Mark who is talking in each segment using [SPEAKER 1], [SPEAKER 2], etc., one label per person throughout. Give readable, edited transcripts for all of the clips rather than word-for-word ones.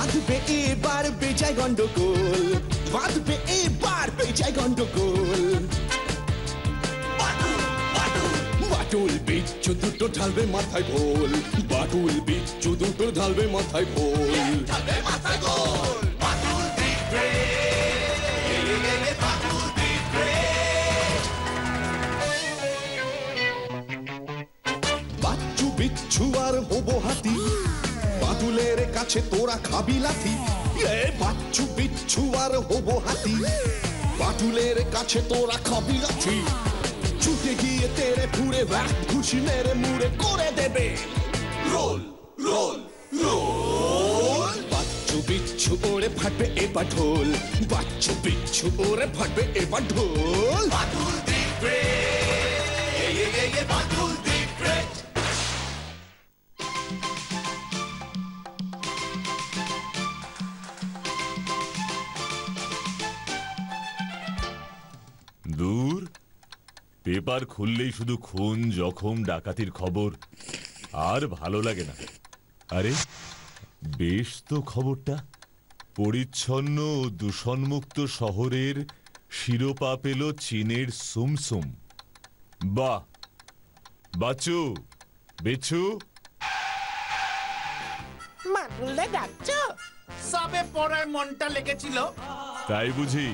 [SPEAKER 1] বাঁধবে এবার বেজায় গন্ডগোল, বাঁধবে এবার বেজায় গন্ডগোল। বাটুল বিচ্ছু দুটো ঢালবে মাথায় ভোল, বাটুল বিচ্ছু দুটো ঢালবে মাথায় ভোল। বাচ্চু বিচ্ছু আর হবো হাতি, বাদুলের কাছে তোরা খাবি লাথি। বাচ্চু বিচ্ছু আর হবো হাতি, বাদুলের কাছে তোরা খাবি লাথি। ছুটে গিয়ে তেরে ফুড়ে ঘুষি মেরে মুড়ে করে দেবে রোল রোল রোল। বাচ্চু বিচ্ছু ওরে ফাটবে এবার ঢোল, বাচ্চু বিচ্ছু ওরে ফাটবে এবার ঢোল। Badul the great, Badul the great.
[SPEAKER 2] দূর, পেপার খুললেই শুধু খুন, জখম, ডাকাতির খবর, আর ভালো লাগে না। আরে বেশ তো খবরটা, পরিচ্ছন্ন ও দূষণমুক্ত শহরের শিরোপা পেল চীনের সুমসুম। বাহ, বাচ্চু বেছু,
[SPEAKER 3] মাটুলদা ডাকছো?
[SPEAKER 4] সবে পড়ার মনটা লেগেছিল।
[SPEAKER 2] তাই বুঝি?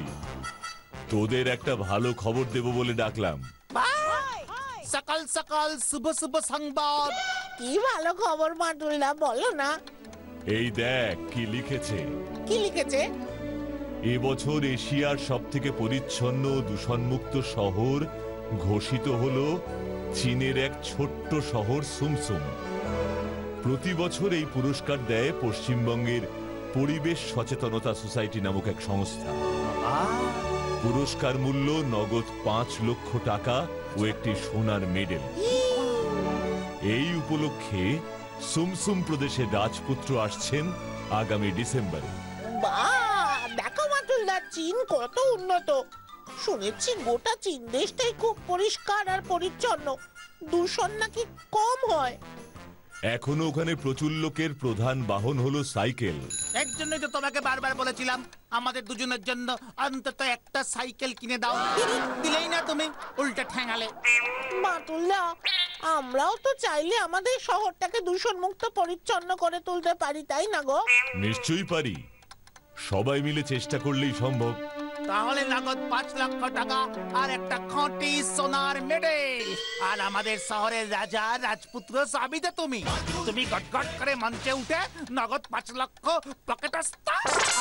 [SPEAKER 2] তোদের একটা ভালো খবর দেব বলে ডাকলাম।
[SPEAKER 4] সকাল সকাল শুভ শুভ সংবাদ।
[SPEAKER 3] কি ভালো খবর মাটুলদা, বলো না।
[SPEAKER 2] এই দেখ কি লিখেছে।
[SPEAKER 3] কি লিখেছে?
[SPEAKER 2] এবছর এশিয়ার সবথেকে পরিচ্ছন্ন ও দূষণমুক্ত শহর ঘোষিত হলো চীনের এক ছোট্ট শহর সুমসুম। প্রতি বছর এই পুরস্কার দেয় পশ্চিমবঙ্গের পরিবেশ সচেতনতা সোসাইটি নামক এক সংস্থা। পুরস্কার মূল্য নগদ ৫ লক্ষ টাকা ও একটি সোনার মেডেল। এই উপলক্ষে সুমসুম প্রদেশের রাজপুত্র আসছেন আগামী ডিসেম্বরে।
[SPEAKER 3] বাহ, দেখো মাটুলদা, চীন কত উন্নত। শুনেছি গোটা চীন দেশটাই খুব পরিষ্কার আর পরিচ্ছন্ন, দূষণ নাকি কম হয়।
[SPEAKER 2] এখনো ওখানে প্রচুর লোকের প্রধান বাহন হলো সাইকেল।
[SPEAKER 4] এর জন্যই তো তোমাকে বারবার বলেছিলাম আমাদের দুজনের জন্য অন্তত একটা সাইকেল কিনে দাও, দিলেই না তুমি, উল্টে ঠ্যাঙালে।
[SPEAKER 3] মাটুলদা, আমরাও তো চাইলে আমাদের শহরটাকে দূষণ মুক্ত পরিচ্ছন্ন করে তুলতে পারি, তাই না গো?
[SPEAKER 2] নিশ্চয়ই পারি, সবাই মিলে চেষ্টা করলেই সম্ভব।
[SPEAKER 4] তাহলে নগদ ৫ লক্ষ টাকা আর একটা খাঁটি সোনার মেডেল, আর আমাদের শহরের রাজা রাজপুত্র সাবিতে তুমি তুমি গটগট করে মঞ্চে উঠে নগদ ৫ লক্ষ পকেটস্থ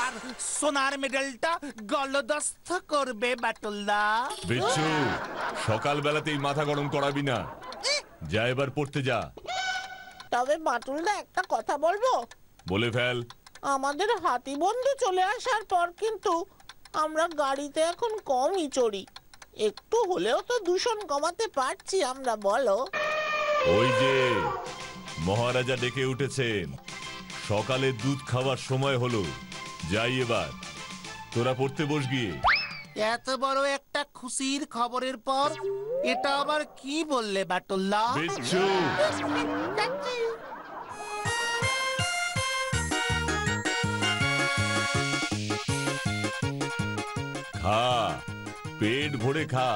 [SPEAKER 4] আর সোনার মেডেলটা গলদস্থ করবে বাটুলদা।
[SPEAKER 2] বিচ্ছু, সকালবেলাতেই মাথা গরম করাবি না, যা এবার পড়তে যা।
[SPEAKER 3] তবে মাটুলদা একটা কথা বলবো?
[SPEAKER 2] বলে ফেল।
[SPEAKER 3] আমাদের হাতি বন্ধু চলে আসার পর কিন্তু আমরা গাড়িতে এখন কমই চড়ি, একটু হলেও তো দূষণ কমাতে পারছি আমরা, বলো?
[SPEAKER 2] ওই যে মহারাজা ডেকে উঠেছেন, সকালে দুধ খাওয়ার সময় হলো, যাই এবার, তোরা পড়তে বস গিয়ে।
[SPEAKER 4] এত বড় একটা খুশির খবরের পর এটা আবার কি বললে বাটুলদা?
[SPEAKER 2] বিচ্ছু, খা, পেট ভরে খা।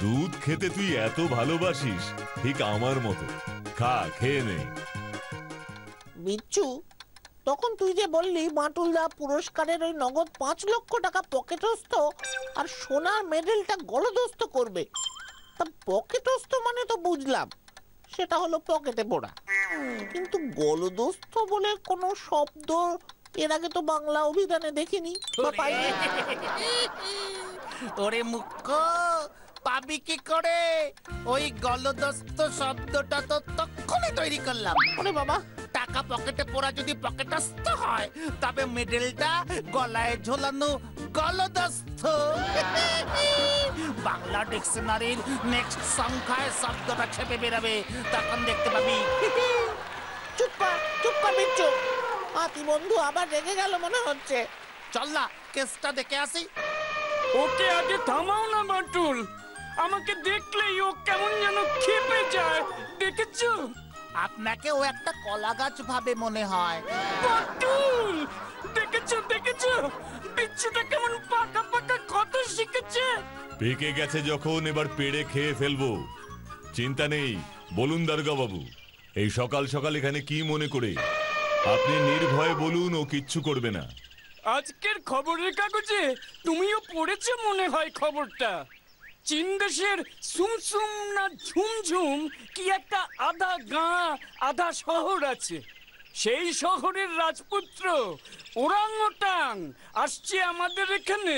[SPEAKER 2] দুধ খেতে তুই এত ভালোবাসিস, ঠিক আমার মতো। খা, খেয়ে নে।
[SPEAKER 3] বিচ্ছু, তখন তুই যে বললি মাটুলদা পুরস্কারের ওই নগদ ৫ লক্ষ টাকা পকেটস্থ আর সোনার মেডেলটা গলদস্থ করবে, তা পকেটস্থ মানে তো বুঝলাম, সেটা হলো পকেটে পড়া, কিন্তু গলদস্থ বলে কোনো শব্দ এর আগে তো বাংলা অভিধানে দেখিনি বা পাইনি।
[SPEAKER 4] ওরে মুখ্য, পাবি কি করে? ওই গলদস্ত শব্দটা তো তখনই তৈরি করলাম।
[SPEAKER 3] ওরে বাবা,
[SPEAKER 4] টাকা পকেটে পড়া যদি পকেটস্থ হয়, তবে মেডেলটা গলায় ঝোলানো গলদস্থ। বাংলা ডিকশনারির নেক্সট সংখ্যায় শব্দটা ছেপে বেরাবে, তখন দেখতে পাবি।
[SPEAKER 3] চুপ কর বিচ্ছু, হাতি বন্ধু আবার রেগে গেল মনে হচ্ছে।
[SPEAKER 4] চল না, কেসটা দেখে আসি।
[SPEAKER 5] ওকে আগে থামাও না বাটুল, আমাকে দেখলেই ও কেমন যেন খেপে যায়, দেখেছো?
[SPEAKER 4] আপনাকে ও একটা কলা গাছ ভাবে মনে হয়।
[SPEAKER 5] বাটুল, দেখেছো দেখেছো বিচ্ছুটা কেমন পাকা পাকা কথা শিখেছে।
[SPEAKER 2] পেকে গেছে যখন এবার পেড়ে খেয়ে ফেলবো। চিন্তা নেই, বলুন দারোগা বাবু, এই সকাল সকাল এখানে কি মনে করে? আপনি নির্ভয়ে বলুন, ও কিচ্ছু করবে না।
[SPEAKER 5] আজকের খবরের কাগজে তুমিও পড়েছো মনে হয় খবরটা। চীন দেশের সুমসুম না ঝুমঝুম কি একটা আধা গাঁ আধা শহর আছে। সেই শহরের রাজপুত্র ওরাংওটাং আসছে আমাদের এখানে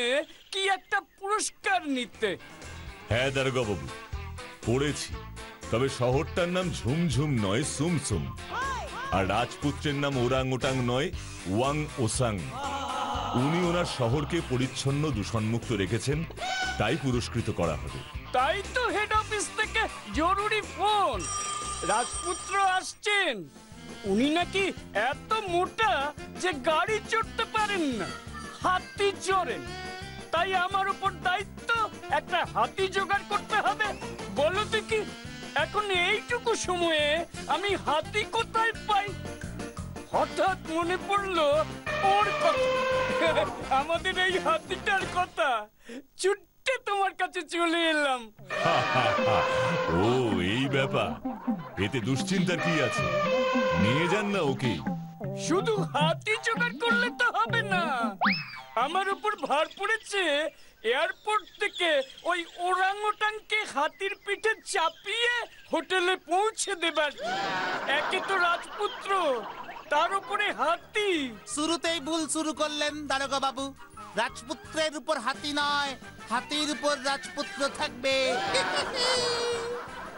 [SPEAKER 5] কি একটা পুরস্কার নিতে।
[SPEAKER 2] হ্যাঁ দারোগা বাবু, পড়েছি। তবে শহরটার নাম ঝুমঝুম নয়, সুমসুম। আর রাজপুত্রের নাম ওরাং ওটাং নয়, ওয়াং ওসাং। উনি ওনার শহরকে পরিচ্ছন্ন দূষণমুক্ত রেখেছেন, তাই পুরস্কৃত করা হবে।
[SPEAKER 5] তাই তো হেড অফিস থেকে জরুরি ফোন, রাজপুত্র আসছেন। উনি নাকি এত মোটা যে গাড়ি চড়তে পারেন না, হাতি চড়েন। তাই আমার উপর দায়িত্ব একটা হাতি জোগাড় করতে হবে। বলো দেখি এখন এইটুকু সময়ে আমি হাতি কোথায় পাই? হঠাৎ মনে পড়লো ওর কথা, আমাদের এই হাতিটার কথা। ছুটে তোমার কাছে চলে এলাম।
[SPEAKER 2] ও এই ব্যাপার, এতে দুশ্চিন্তার কি আছে? নিয়ে যান না ওকে।
[SPEAKER 5] শুধু হাতি জোগাড় করলে তো হবে না, আমার উপর ভার পড়েছে এয়ারপোর্ট থেকে ওই ওরাংওটাংকে হাতির পিঠে চাপিয়ে হোটেলে পৌঁছে দেবার। একে তো রাজপুত্র, তার উপরে হাতি।
[SPEAKER 4] শুরুতেই ভুল শুরু করলেন দারোগা বাবু। রাজপুত্রের উপর হাতি নয়, হাতির উপর রাজপুত্র থাকবে।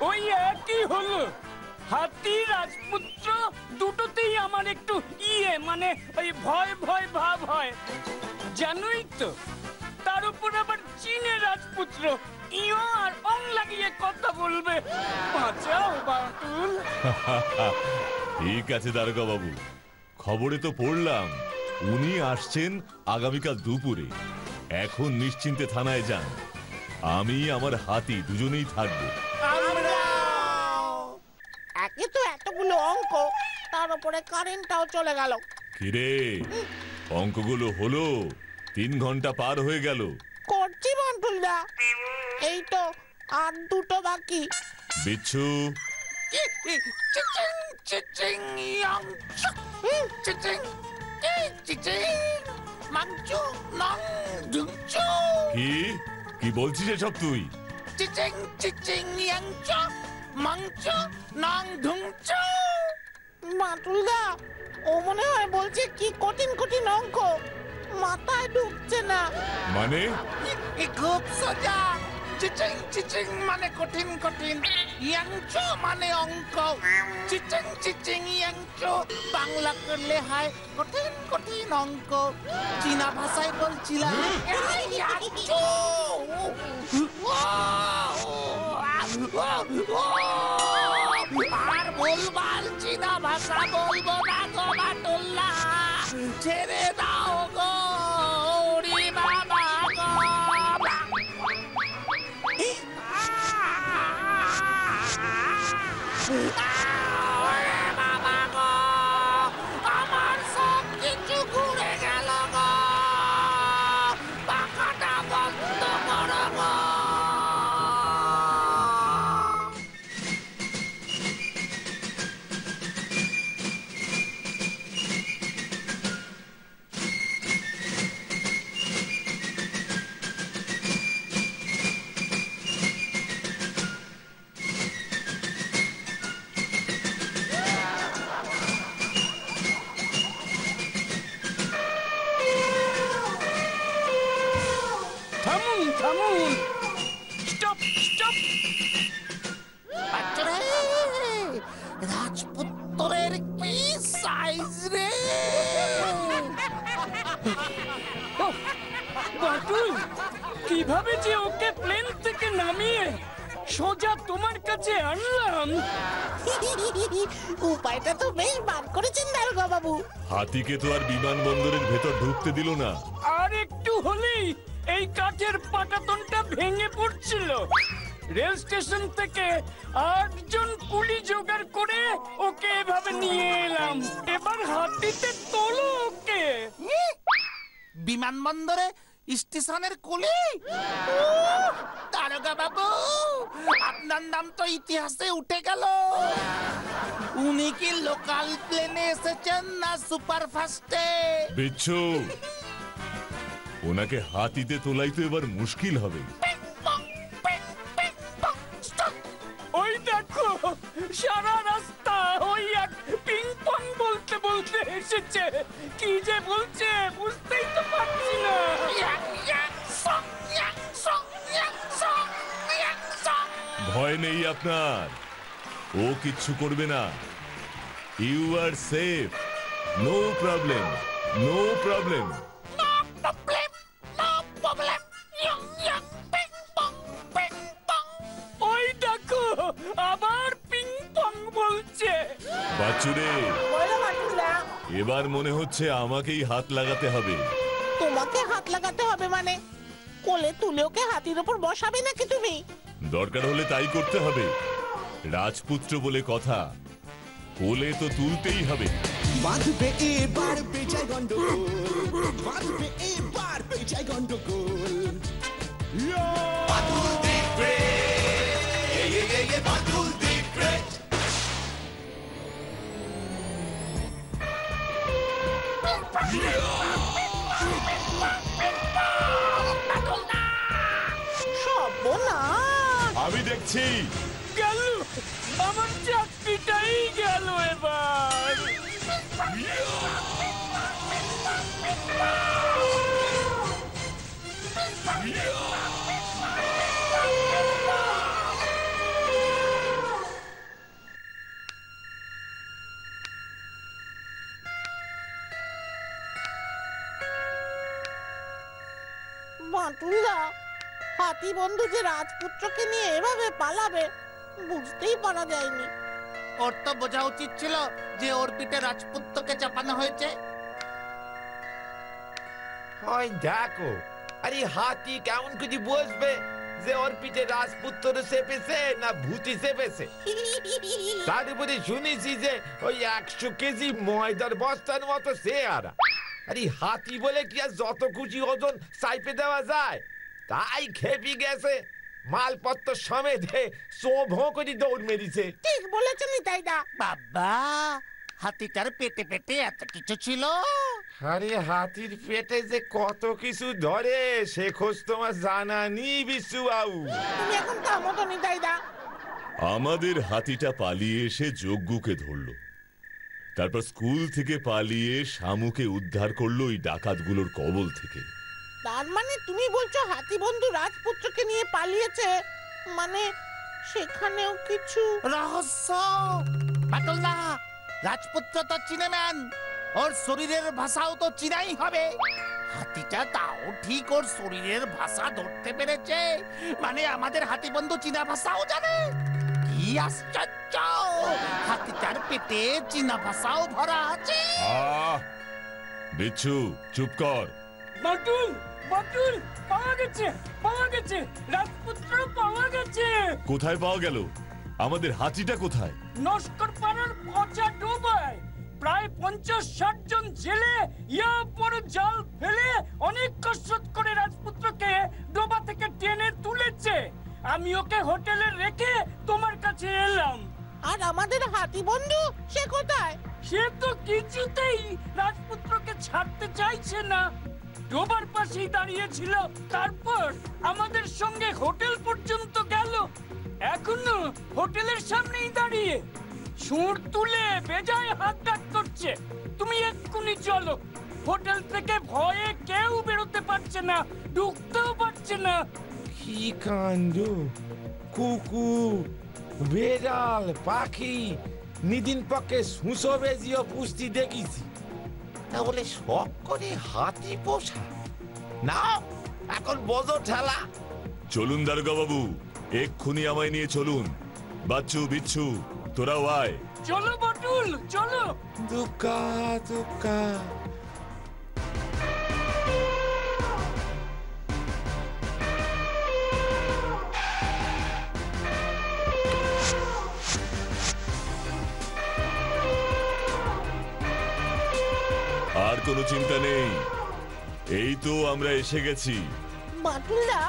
[SPEAKER 5] ওই একই হলো। হাতি রাজপুত্র দুটোতেই আমার একটু মানে ওই ভয় ভয় ভাব হয়, জানোই তো। তার উপর আবার চীনের রাজপুত্র, ইও আর অং লাগিয়ে কথা বলবে। বাঁচাও বাটুল।
[SPEAKER 2] ঠিক আছে দারোগা বাবু, খবরে তো পড়লাম উনি আসছেন আগামীকাল দুপুরে। এখন নিশ্চিন্তে থানায় যান, আমি আমার হাতি দুজনেই থাকবো।
[SPEAKER 3] একে তো এতগুলো অঙ্ক, তার উপরে কারেন্টটাও চলে গেল।
[SPEAKER 2] কিরে, অঙ্কগুলো হলো? 3 ঘন্টা পার হয়ে গেল।
[SPEAKER 3] করছি বান্টুলদা, এই তো আর দুটো বাকি।
[SPEAKER 2] বিচ্ছু,
[SPEAKER 4] চিচিং চিচিং ইয়াং চিচিং চিচিং মাংচু নং দুংচু।
[SPEAKER 2] কি কি বলছিস এসব তুই?
[SPEAKER 4] চিচিং চিচিং ইয়াং মাংচু নং দুংচু।
[SPEAKER 3] বান্টুলদা, ও মনে হয় বলছে কি কঠিন কঠিন অঙ্ক, মাথায় ঢুকছে না।
[SPEAKER 2] মানে?
[SPEAKER 4] খুব সোজা। চিচিং চিচিং মানে কঠিন কঠিন, ইয়াংচো মানে অঙ্ক। চিচিং চিচিং ইয়াংচো বাংলা করলে হয় কঠিন কঠিন অঙ্ক। চীনা ভাষায় বলছিলাম ইয়াংচো। আর বলবার চীনা ভাষা বলবো না গো বাটুল্লা, ছেড়ে দাও গো ওরে বাবা গো। ওরে বাবা গো, আমার সব কিছু ঘুরে গেল গো, পাখাটা বন্ধ করো গো।
[SPEAKER 5] থামুন থামুন, স্টপ স্টপ।
[SPEAKER 4] রাজপুত্রের কি সাইজ রে!
[SPEAKER 5] বাটুল, কিভাবে যে ওকে প্লেন থেকে নামিয়ে সোজা তোমার কাছে আনলাম।
[SPEAKER 3] উপায়টা তো বেশ বার করেছেন দারোগা বাবু।
[SPEAKER 2] হাতিকে তো আর বিমানবন্দরের ভেতর ঢুকতে দিল না।
[SPEAKER 5] আর একটু হলেই এই কাঠের পাটাতনটা ভেঙে পড়ছিল। রেল স্টেশন থেকে 8 জন কুলি জোগাড় করে ওকে চেপে নিয়ে এলাম, এবার হাতিতে তোলো ওকে।
[SPEAKER 4] বিমানবন্দরে স্টেশনের কোলে দারোগা বাবু, আপনার নাম তো ইতিহাসে উঠে গেল। উনি কি লোকাল প্লেনে এসেছেন না সুপার ফাস্টে?
[SPEAKER 2] বিচ্ছু, ওনাকে হাতিতে তোলাই তো এবার মুশকিল হবে।
[SPEAKER 5] ওই দেখো সারা রাস্তা ওই এক পিং পং বলতে বলতে এসেছে, কি যে বলছে বুঝতেই তো পারছি না।
[SPEAKER 2] ভয় নেই আপনার, ও কিচ্ছু করবে না। You are safe, no problem, no problem.
[SPEAKER 5] ওই দেখো আবার পিং পং বলছে।
[SPEAKER 2] বাচ্চুরে,
[SPEAKER 3] বলো মাটুলদা,
[SPEAKER 2] এবার মনে হচ্ছে আমাকেই হাত লাগাতে হবে।
[SPEAKER 3] তোমাকে হাত লাগাতে হবে মানে? কোলে তুলে ওকে হাতির ওপর বসাবে নাকি তুমি?
[SPEAKER 2] দরকার হলে তাই করতে হবে, রাজপুত্র বলে কথা, কোলে তো তুলতেই হবে।
[SPEAKER 1] বাঁধবে এবার বেজায় গন্ডগোল, বাঁধবে এবার বেজায় গন্ডগোল। Badul the great, Badul the great.
[SPEAKER 3] সর্বনাশ!
[SPEAKER 2] আমি দেখছি।
[SPEAKER 5] গেল আমার চাকরিটাই গেল এবার।
[SPEAKER 3] মাটুলদা, হাতি বন্ধু যে রাজপুত্রকে নিয়ে এভাবে পালাবে বুঝতেই পারা যায়নি।
[SPEAKER 4] ওর তো বোঝা উচিত ছিল যে ওর পিঠে রাজপুত্রকে চাপানো হয়েছে।
[SPEAKER 6] ওই দেখো, আরে হাতি কেমন করে বসবে যে ওর পিঠে রাজপুত্র চেপেছে না ভূতি চেপেছে? তার উপরে শুনেছি যে ওই 100 কেজি ময়দার বস্তার মতো চেহারা। আরে হাতি বলে কি আর যত খুশি ওজন চাইপে দেওয়া যায়? তাই খেপি গেছে, মালপত্র সমেত ভোঁ করে দৌড় মেরেছে।
[SPEAKER 3] ঠিক বলেছেন নিতাইদা।
[SPEAKER 4] বাবা, হাতিটার পেটে পেটে এত কিছু ছিল?
[SPEAKER 6] আরে হাতির পেটে যে কত কিছু ধরে সে খোঁজ তোমার জানা নি বিশু বাবু।
[SPEAKER 3] তুমি এখন থামো তো নিতাইদা।
[SPEAKER 2] আমাদের হাতিটা পালিয়ে এসে যজ্ঞকে ধরলো, তারপর স্কুল থেকে পালিয়ে শামুকে উদ্ধার করলো ওই ডাকাতগুলোর কবল থেকে।
[SPEAKER 3] তার মানে তুমি বলছো হাতি বন্ধু রাজপুত্রকে নিয়ে পালিয়েছে, মানে সেখানেও কিছু
[SPEAKER 4] রহস্য। বাটুলদা, রাজপুত্র তো চিনেমেন, ওর শরীরের ভাষাও তো চিনাই হবে। হাতিটা তাও ঠিক ওর শরীরের ভাষা ধরতে পেরেছে, মানে আমাদের হাতি বন্ধু চীনা ভাষাও জানে। কি আশ্চর্য, হাতিটার পেটে চীনা ভাষাও ভরা আছে।
[SPEAKER 2] বিচ্ছু, চুপ কর।
[SPEAKER 5] বাটুল, বাটুল, পাওয়া গেছে, পাওয়া গেছে, রাজপুত্র পাওয়া গেছে।
[SPEAKER 2] কোথায় পাওয়া গেল? আমাদের হাতিটা কোথায়?
[SPEAKER 5] নস্কর পাড়ার পচা ডোবায় প্রায় 50-60 জন জেলে ইয়া বড় জাল ফেলে অনেক কসরত করে রাজপুত্রকে ডোবা থেকে টেনে তুলেছে। আমি ওকে হোটেলে রেখে তোমার কাছে এলাম।
[SPEAKER 3] আর আমাদের হাতি বন্ধু সে কোথায়?
[SPEAKER 5] সে তো কিছুতেই রাজপুত্রকে ছাড়তে চাইছে না, ডোবার পাশেই দাঁড়িয়েছিল। তারপর আমাদের সঙ্গে হোটেল পর্যন্ত গেল, এখনো হোটেলের সামনেই দাঁড়িয়ে সুর তুলে বেজায় হাত ডাক করছে। তুমি এক্ষুনি চলো, হোটেল থেকে ভয়ে কেউ বেরোতে পারছে না, ঢুকতেও পারছে না।
[SPEAKER 6] কি কাণ্ড! কুকুর, বেড়াল, পাখি, নিদিন পক্ষে শুঁশো বেজিও পুষ্টি দেখিছি, তাহলে শখ করে হাতি পোষা। না, এখন বোঝো ঠেলা।
[SPEAKER 2] চলুন দারোগা বাবু, এক্ষুনি আমায় নিয়ে চলুন। বাচ্চু, বিচ্ছু, তোরাও আয়।
[SPEAKER 5] চলো বটুল, চলো।
[SPEAKER 6] দুকা দুকা।
[SPEAKER 2] কোনো চিন্তা নেই, এই তো আমরা এসে গেছি।
[SPEAKER 3] বাটুলদা,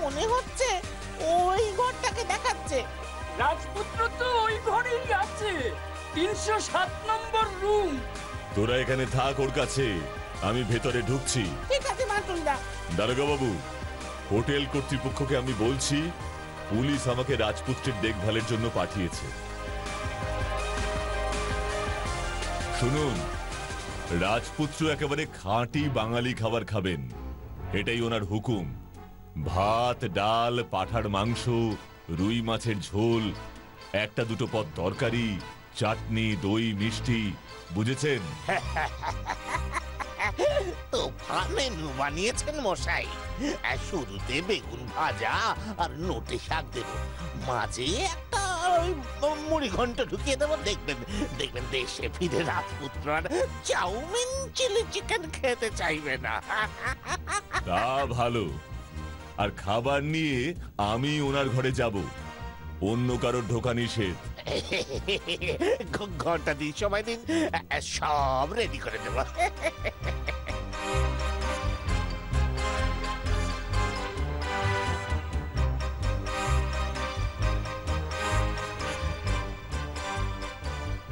[SPEAKER 3] মনে হচ্ছে ওই ঘরটাকে দেখাচ্ছে।
[SPEAKER 5] রাজপুত্র তো ওই ঘরেই আছে, 307 নম্বর রুম।
[SPEAKER 2] তোরা এখানে থাক ওর কাছে, আমি ভেতরে ঢুকছি।
[SPEAKER 3] ঠিক আছে বাটুলদা।
[SPEAKER 2] দারোগা বাবু, হোটেল কর্তৃপক্ষকে আমি বলছি পুলিশ আমাকে রাজপুত্রের দেখভালের জন্য পাঠিয়েছে। শুনুন, রাজপুত্র একেবারে খাঁটি বাঙালি খাবার খাবেন, এটাই ওনার হুকুম। ভাত, ডাল, পাঁঠার মাংস, রুই মাছের ঝোল, একটা দুটো পদ তরকারি, চাটনি, দই, মিষ্টি, বুঝেছেন?
[SPEAKER 3] তোফান মেনু বানিয়েছেন মশাই। শুরুতে বেগুন ভাজা আর নোটে শাক দেব, মাঝে একটা ওই মুড়ি ঘন্ট ঢুকিয়ে দেবো। দেখবেন দেখবেন দেশে ফিরে রাজপুত্র আর চাউমিন চিলি চিকেন খেতে চাইবে না।
[SPEAKER 2] তা ভালো। আর খাবার নিয়ে আমি ওনার ঘরে যাব, অন্য কারোর ঢোকা নিষেধ।
[SPEAKER 3] ঘন্টা দিন, সময় দিন, সব রেডি করে দেবো।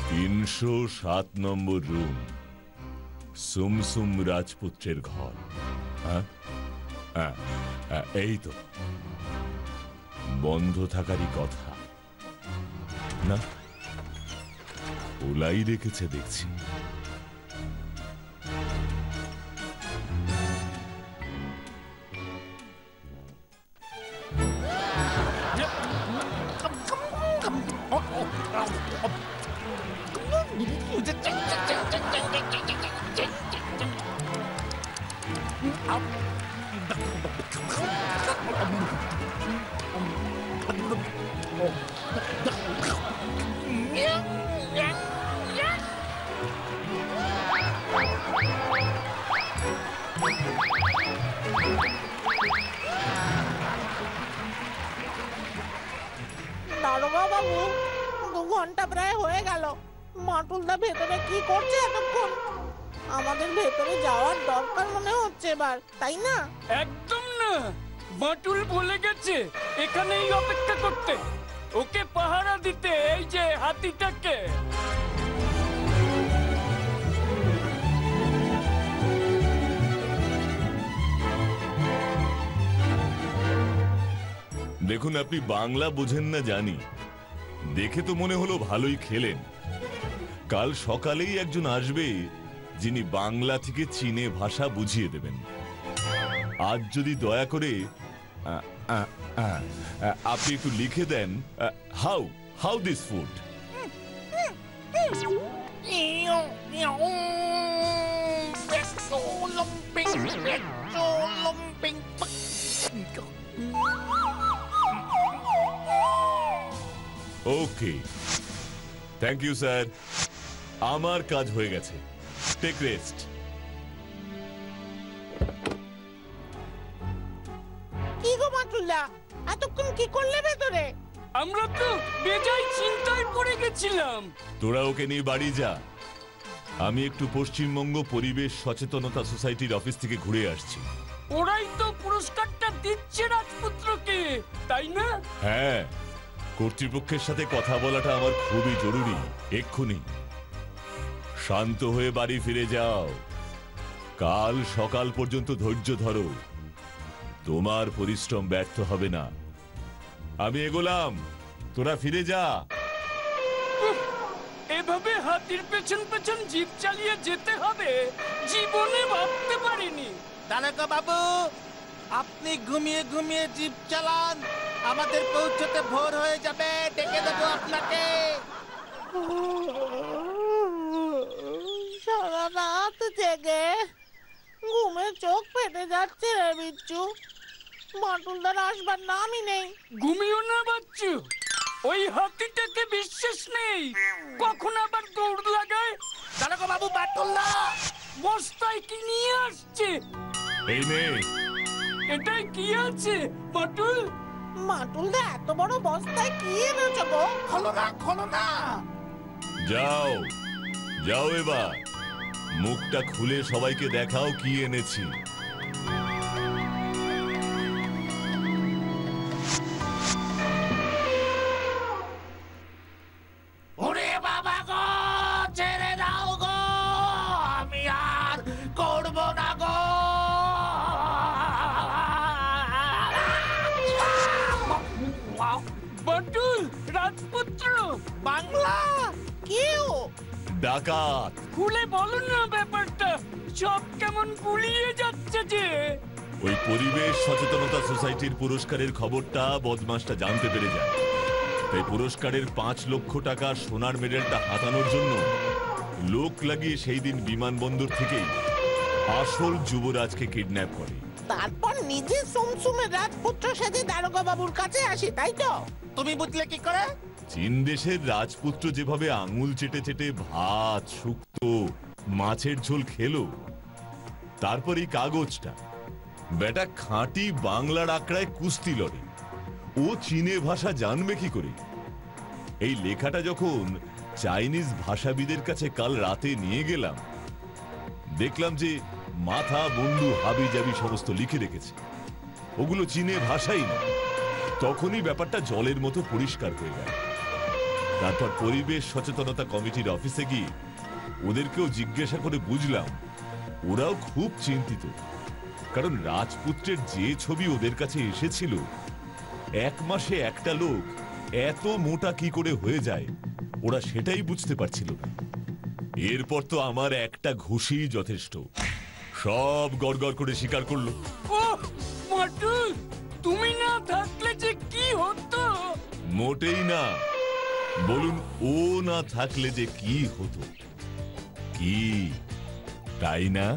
[SPEAKER 2] 307 নম্বর রুম, সুমসুম রাজপুত্রের ঘর। এই তো, বন্ধ থাকারই কথা না, খোলাই রেখেছে দেখছি।
[SPEAKER 3] দারোগা বাবু, 2 ঘন্টা প্রায় হয়ে গেল। মাটুলদা ভেতরে কি করছে এতক্ষণ? আমাদের ভেতরে যাওয়ার দরকার মনে হচ্ছে এবার, তাই না?
[SPEAKER 5] একদম না, বাটুল বলে গেছে এখানেই অপেক্ষা করতে, ওকে পাহারা দিতে এই যে হাতিটাকে।
[SPEAKER 2] দেখুন, আপনি বাংলা বোঝেন না জানি, দেখে তো মনে হলো ভালোই খেলেন। কাল সকালেই একজন আসবে যিনি বাংলা থেকে চীনে ভাষা বুঝিয়ে দেবেন। আজ যদি দয়া করে আপনি একটু লিখে দেন how this food. Okay, thank you sir, আমার কাজ হয়ে গেছে, টেক রেস্ট।
[SPEAKER 3] কি গো মাটুলদা, এতক্ষণ কি করলে ভেতরে?
[SPEAKER 5] আমরা তো বেজায় চিন্তায় পড়ে গেছিলাম।
[SPEAKER 2] তোরা ওকে নিয়ে বাড়ি যা, আমি একটু পশ্চিমবঙ্গ পরিবেশ সচেতনতা সোসাইটির অফিস থেকে ঘুরে আসছি।
[SPEAKER 5] ওরাই তো পুরস্কারটা দিচ্ছে রাজপুত্রকে, তাই না?
[SPEAKER 2] হ্যাঁ, কর্তৃপক্ষের সাথে কথা বলাটা আমার খুবই জরুরি, এক্ষুনি। শান্ত হয়ে বাড়ি ফিরে যাও, কাল সকাল পর্যন্ত ধৈর্য ধরো, তোমার পরিশ্রম ব্যর্থ হবে না। আমি এগোলাম, তোরা ফিরে যা।
[SPEAKER 5] এভাবে হাতির পেছন পেছন জিপ চালিয়ে যেতে হবে জীবনে ভাবতে পারিনি।
[SPEAKER 4] দারোগা বাবু, আপনি ঘুমিয়ে ঘুমিয়ে জিপ চালান, আমাদের পৌঁছতে ভোর হয়ে যাবে, ডেকে দেবো আপনাকে।
[SPEAKER 3] সারা রাত জেগে ঘুমে চোখ ফেটে যাচ্ছে রে বিচ্ছু। মাটুলদার আসবার নামই নেই।
[SPEAKER 5] ঘুমিও না বাচ্চু, ওই হাতিটাকে বিশ্বাস নেই, কখন আবার দৌড় লাগায়।
[SPEAKER 4] দারোগা বাবু, বাটুলদা
[SPEAKER 5] বস্তায় কি নিয়ে আসছে?
[SPEAKER 2] এই মেয়ে,
[SPEAKER 5] এটাই কি আছে বাটুল?
[SPEAKER 3] মাটুলদা এত বড় বস্তায় কি এনেছো গো?
[SPEAKER 4] খোলো না, খোলো না।
[SPEAKER 2] যাও যাও, এবার মুখটা খুলে সবাইকে দেখাও কি এনেছি।
[SPEAKER 4] ওরে বাবা গো, ছেড়ে দাও গো, আমি আর করব না গো।
[SPEAKER 5] বাটুল, রাজপুত্র,
[SPEAKER 3] বাংলা কেউ
[SPEAKER 2] ডাকাত।
[SPEAKER 5] খুলে বলো না ব্যাপারটা, সব কেমন গুলিয়ে যাচ্ছে যে।
[SPEAKER 2] ওই পরিবেশ সচেতনতা সোসাইটির পুরস্কারের খবরটা বদমাসটা জানতে পেরে যায়। তাই পুরস্কারের 5 লক্ষ টাকা সোনার মেডেলটা হাতানোর জন্য লোক লাগিয়ে সেই দিন বিমানবন্দর থেকেই আসল যুবরাজকে কিডন্যাপ করে।
[SPEAKER 3] তারপর নিজে সুমসুমের রাজপুত্র সেজে দারোগা বাবুর কাছে আসি, তাই তো?
[SPEAKER 4] তুমি বুঝলে কি করে?
[SPEAKER 2] চীন দেশের রাজপুত্র যেভাবে আঙুল চেটে চেটে ভাত, শুক্তো, মাছের ঝোল খেলো, তারপর এই কাগজটা বেটা খাঁটি বাংলার আঁকড়ায় কুস্তি লড়ে। ও চীনে ভাষা জানবে কি করে? এই লেখাটা যখন চাইনিজ ভাষাবিদের কাছে কাল রাতে নিয়ে গেলাম, দেখলাম যে মাথা, বন্ধু, হাবি জাবি সমস্ত লিখে রেখেছে। ওগুলো চীনে ভাষাই না। তখনই ব্যাপারটা জলের মতো পরিষ্কার হয়ে গেল। তারপর পরিবেশ সচেতনতা কমিটির অফিসে গিয়ে ওদেরকেও জিজ্ঞাসা করে বুঝলাম ওরাও খুব চিন্তিত। কারণ রাজপুত্রের যে ছবি ওদের কাছে এসেছিল, 1 মাসে একটা লোক এত মোটা কি করে হয়ে যায় ওরা সেটাই বুঝতে পারছিল না। এরপর তো আমার একটা ঘুষি যথেষ্ট। সব গড়গড় করে স্বীকার করলো।
[SPEAKER 5] ও বাটুল, তুমি না থাকলে যে কি হতো।
[SPEAKER 2] মোটেই না। বলুন, ও না থাকলে যে কি হতো? কি, তাই না?